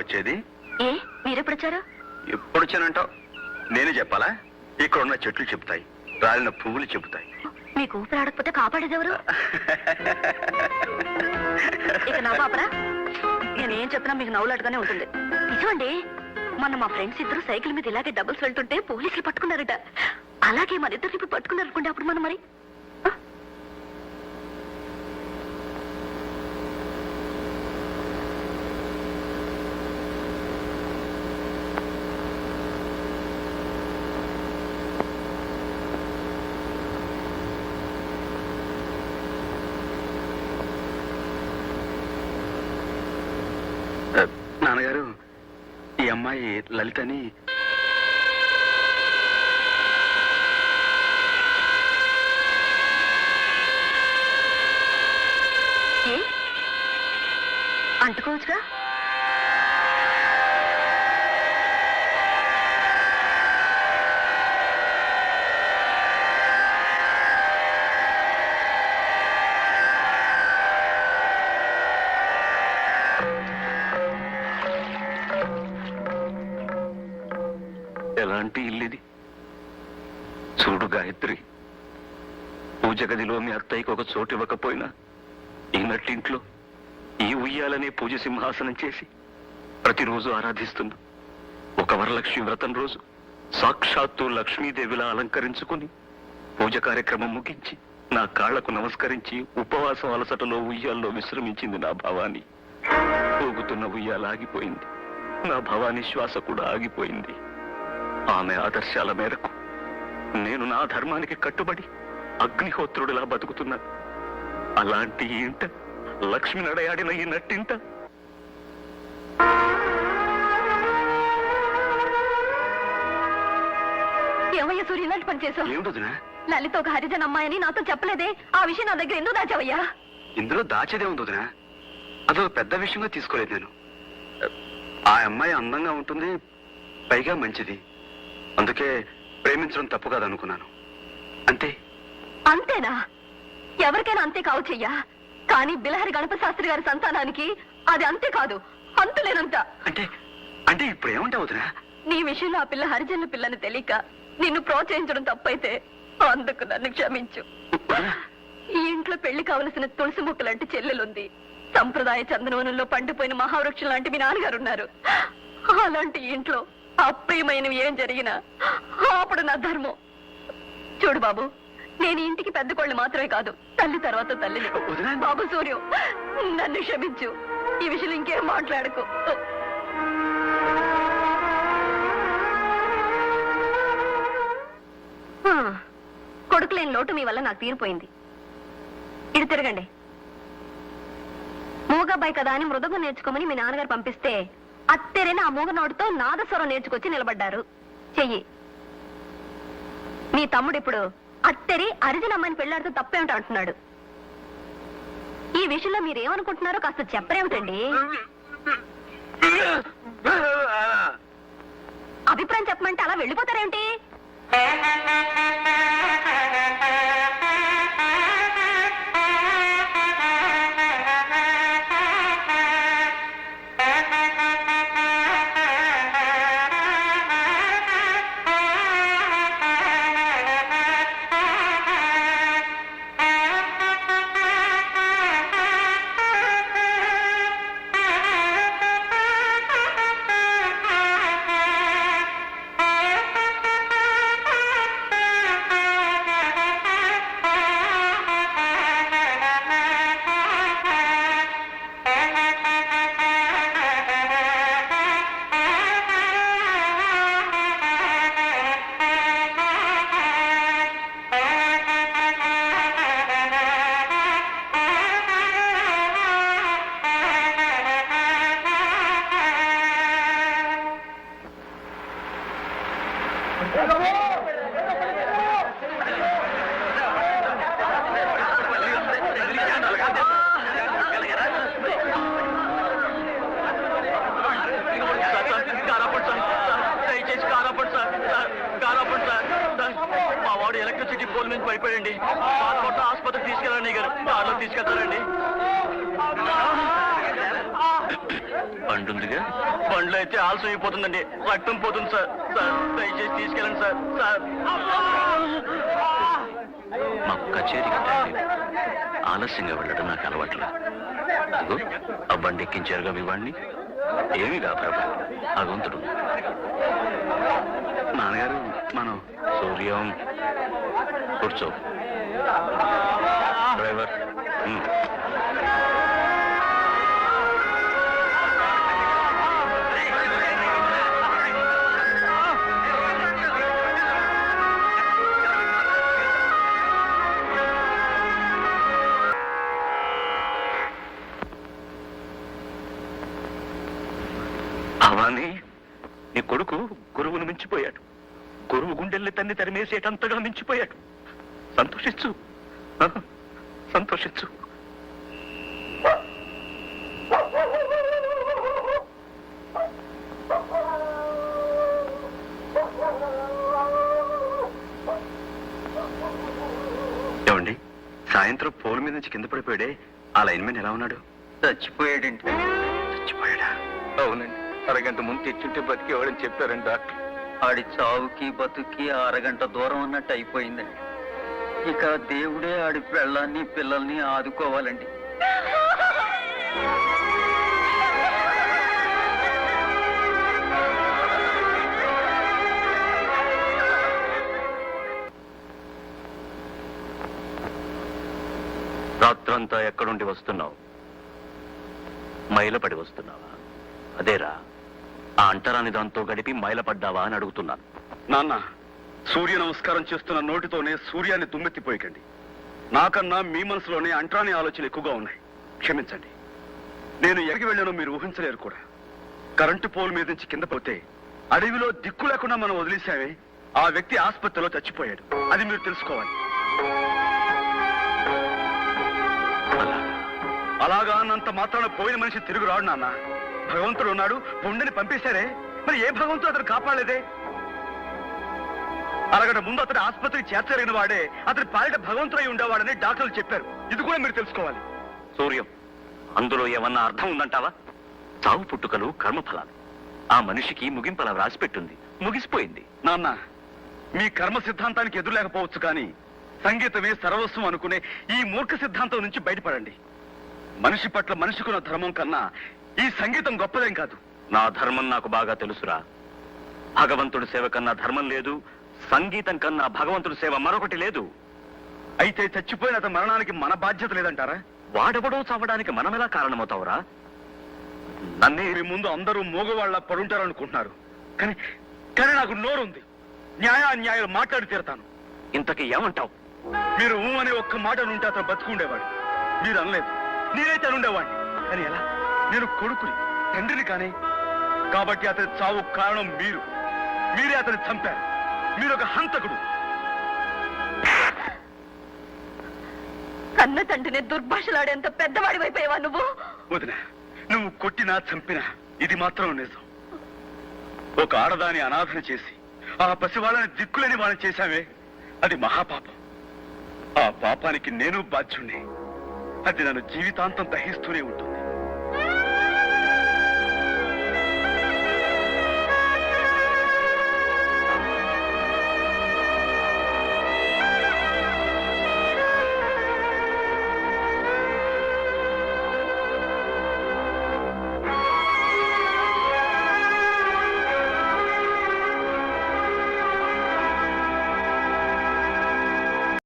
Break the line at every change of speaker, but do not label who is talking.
వచ్చేది?
ఏ మీరెప్పుడు వచ్చారు?
ఎప్పుడు వచ్చానంటావు? నేనే చెప్పాలా? ఇక్కడ ఉన్న చెట్లు చెబుతాయి, రాలిన పువ్వులు చెబుతాయి.
మీకు ఊపిరాడకపోతే కాపాడేది ఎవరు? ఇక నవ్వాపరా. నేనేం చెప్పినా మీకు నవ్వులాటుగానే ఉంటుంది. నిజమండి, మొన్న మా ఫ్రెండ్స్ ఇద్దరు సైకిల్ మీద ఇలాగే డబుల్స్ వెళ్తుంటే పోలీసులు పట్టుకున్నారట. అలాగే మన ఇద్దరు ఇప్పుడు పట్టుకున్నారు అనుకోండి, అప్పుడు మనం మరి
నాన్నగారు, ఈ అమ్మాయి లలితని.
అంటుకోవచ్చుగా.
ఎలాంటి ఇల్లుది చూడు గాయత్రి. పూజ గదిలో మీ అత్తయ్యకి ఒక చోటు ఇవ్వకపోయినా ఈనట్టింట్లో ఈ ఉయ్యాలనే పూజ సింహాసనం చేసి ప్రతిరోజు ఆరాధిస్తున్నా. ఒక వరలక్ష్మి వ్రతం రోజు సాక్షాత్తు లక్ష్మీదేవిలా అలంకరించుకుని పూజ కార్యక్రమం ముగించి నా కాళ్లకు నమస్కరించి ఉపవాసం అలసటలో ఉయ్యాల్లో విశ్రమించింది నా భవాని. పోగుతున్న ఉయ్యాల ఆగిపోయింది, నా భవాని శ్వాస కూడా ఆగిపోయింది. ఆమె ఆదర్శాల మేరకు నేను నా ధర్మానికి కట్టుబడి అగ్నిహోత్రుడిలా బతుకుతున్నాను. అలాంటి ఇంట లక్ష్మి నడయాడిన ఈ నట్టింట
ఏమయ్యా సూర్య, ఇలాంటి పని చేసావు?
ఏమిటొదినా?
లలిత ఒక హరిజన్ అమ్మాయని నాతో చెప్పలేదే. ఆ విషయం నా దగ్గర ఎందుకు దాచావయ్యా?
ఇందులో దాచేదే ఉందినా? అదొక పెద్ద విషయంగా తీసుకోలేదు నేను. ఆ అమ్మాయి అందంగా ఉంటుంది, పైగా మంచిది, అందుకే ప్రేమించడం తప్పు కాదనుకున్నాను. అంతే.
అంతేనా? ఎవరికైనా అంతే కావచ్చయ్యా, కానీ బిలహరి గణపతి శాస్త్రి గారి సంతానానికి అది అంతే కాదు, అంతులేనంత.
అంటే అంటే ఇప్పుడు ఏమంటావు వదినా?
నీ విషయంలో ఆ పిల్ల హరిజనుల పిల్లని తెలియక నిన్ను ప్రోత్సహించడం తప్పైతే అందుకు నన్ను క్షమించు. ఈ ఇంట్లో పెళ్లి కావలసిన తులసి ముక్క లాంటి చెల్లెలుంది, సంప్రదాయ చందనవనంలో పండిపోయిన మహావృక్షం లాంటి మీ నాన్నగారు ఉన్నారు. అలాంటి ఇంట్లో అప్రియమైనవి ఏం జరిగినా అప్పుడు నా ధర్మం. చూడు బాబు, నేను ఇంటికి పెద్ద కోళ్ళు మాత్రమే కాదు, తల్లి తర్వాత తల్లిని. బాబు సూర్యం, నన్ను క్షమించు. ఈ విషయం ఇంకేం మాట్లాడకు. కొడుకులేని లోటు మీ వల్ల నాకు తీరిపోయింది. ఇటు తిరగండి. మూగబ్బాయి కదా అని మృదంగం నేర్చుకోమని మీ నాన్నగారు పంపిస్తే అత్తెరైన ఆ మూగ నోటితో నాదస్వరం నేర్చుకొచ్చి నిలబడ్డారు. చెయ్యి. మీ తమ్ముడు ఇప్పుడు అత్తెరి అరిజిన అమ్మాయిని పెళ్లాడితో తప్పేమిటో అంటున్నాడు. ఈ విషయంలో మీరేమనుకుంటున్నారో కాస్త చెప్పరేమిటండి? అభిప్రాయం చెప్పమంటే అలా వెళ్ళిపోతారేమిటి? ఎలక్ట్రిసిటీ పోల్ నుంచి పడిపోయండి. ఆసుపత్రికి తీసుకెళ్ళండి గారు, కార్లో తీసుకెళ్తారండి.
బండుందిగా బండ్లో అయితే ఆలస్యం అయిపోతుందండి. రక్తం పోతుంది సార్. సార్ దయచేసి తీసుకెళ్ళండి సార్. సార్ మాకు కచేరీకి టైం లేదు. ఆలస్యంగా వెళ్ళడం నాకు అలవాట్లేదు. అదిగో ఆ బండి ఎక్కించారుగా మీ వాడిని. ఏమీ కాపరపా ఆ గొంతుడు.
నాన్నగారు మనం
సూర్యం కూర్చో. డ్రైవర్ భవానీ, నీ కొడుకు గురువును మించిపోయాడు. గురువు గుండెల్ని తన్ని తరిమేసేటంతగా మించిపోయాడు. సంతోషించు, సంతోషించు.
ఏమండి, సాయంత్రం పోల్ మీద నుంచి కింద పడిపోయాడే ఆ లైన్మెన్ ఎలా ఉన్నాడు?
చచ్చిపోయాడండి.
చచ్చిపోయాడా?
అవునండి, అరగంట ముందు తెచ్చుంటే బతికేవాడని చెప్పారండి డాక్టర్.
ఆడి చావుకి బతుకి అరగంట దూరం అన్నట్టు అయిపోయిందండి. ఇక దేవుడే ఆడి పెళ్ళాన్ని పిల్లల్ని ఆదుకోవాలండి.
రాత్రంతా ఎక్కడుండి వస్తున్నావు? మైలపడి వస్తున్నావా? అదేరా, ఆ అంటరాని దాంతో గడిపి మైలపడ్డావా అని అడుగుతున్నాను.
నాన్న, సూర్య నమస్కారం చేస్తున్న నోటితోనే సూర్యాన్ని దుమ్మెత్తిపోయకండి. నాకన్నా మీ మనసులోనే అంటరాని ఆలోచనలు ఎక్కువగా ఉన్నాయి. క్షమించండి. నేను ఎక్కడికి వెళ్ళానో మీరు ఊహించలేరు కూడా. కరెంటు పోల్ మీద నుంచి కింద పోతే అడవిలో దిక్కు లేకుండా మనం వదిలేసామే, ఆ వ్యక్తి ఆసుపత్రిలో చచ్చిపోయాడు. అది మీరు తెలుసుకోవాలి. అలాగా అన్నంత మాత్రాన పోయిన మనిషి తిరుగు రాడు నాన్న. భగవంతుడు ఉన్నాడు, పుండని పంపేశారే, మరి ఏ భగవంతుడు అతను కాపాడలేదే? అరగంట ముందు అతని ఆసుపత్రికి చేర్చలేని వాడే అతని పాలిట భగవంతుడై ఉండేవాడని డాక్టర్లు చెప్పారు. ఇది కూడా మీరు తెలుసుకోవాలి.
సూర్యం, అందులో ఏమన్నా అర్థం ఉందంటావా? చావు పుట్టుకలు కర్మఫలాలు. ఆ మనిషికి ముగింపలా రాసిపెట్టుంది, ముగిసిపోయింది.
నాన్న, మీ కర్మ సిద్ధాంతానికి ఎదురు లేకపోవచ్చు, కానీ సంగీతమే సర్వస్వం అనుకునే ఈ మూర్ఖ సిద్ధాంతం నుంచి బయటపడండి. మనిషి పట్ల మనిషికున్న ధర్మం కన్నా ఈ సంగీతం గొప్పదేం కాదు.
నా ధర్మం నాకు బాగా తెలుసురా. భగవంతుడి సేవ కన్నా ధర్మం లేదు, సంగీతం కన్నా భగవంతుడి సేవ మరొకటి లేదు.
అయితే చచ్చిపోయిన అతని మరణానికి మన బాధ్యత లేదంటారా?
వాడెవడో చావడానికి మనమెలా కారణమవుతావురా? నన్నే
మీ ముందు అందరూ మూగవాళ్ళ పడుంటారనుకుంటున్నారు, కానీ కానీ నాకు నోరుంది. న్యాయాన్యాయాలు మాట్లాడి తీరతాను.
ఇంతకీ ఏమంటావు?
మీరు ఊ అనే ఒక్క మాట ఉంటే అతను బతుకుండేవాడు. మీరు అనలేదు, నేనైతే అనుండేవాడిని. కానీ ఎలా? నేను కొడుకుని, తండ్రిని కానీ. కాబట్టి అతని చావు కారణం మీరు. మీరే అతన్ని చంపారు. మీరు ఒక హంతకుడు.
కన్న తండ్రిని దుర్భాషలాడేంత పెద్దవాడి వైపోయావా నువ్వు?
వదిన, నువ్వు కొట్టినా చంపినా ఇది మాత్రం నిజం. ఒక ఆడదాని అనాథన చేసి ఆ పసివాళ్ళని దిక్కులేని వాళ్ళని చేశామే, అది మహాపాపం. ఆ పాపానికి నేను బాధ్యుణ్ణి. అది నన్ను జీవితాంతం దహిస్తూనే ఉంటుంది.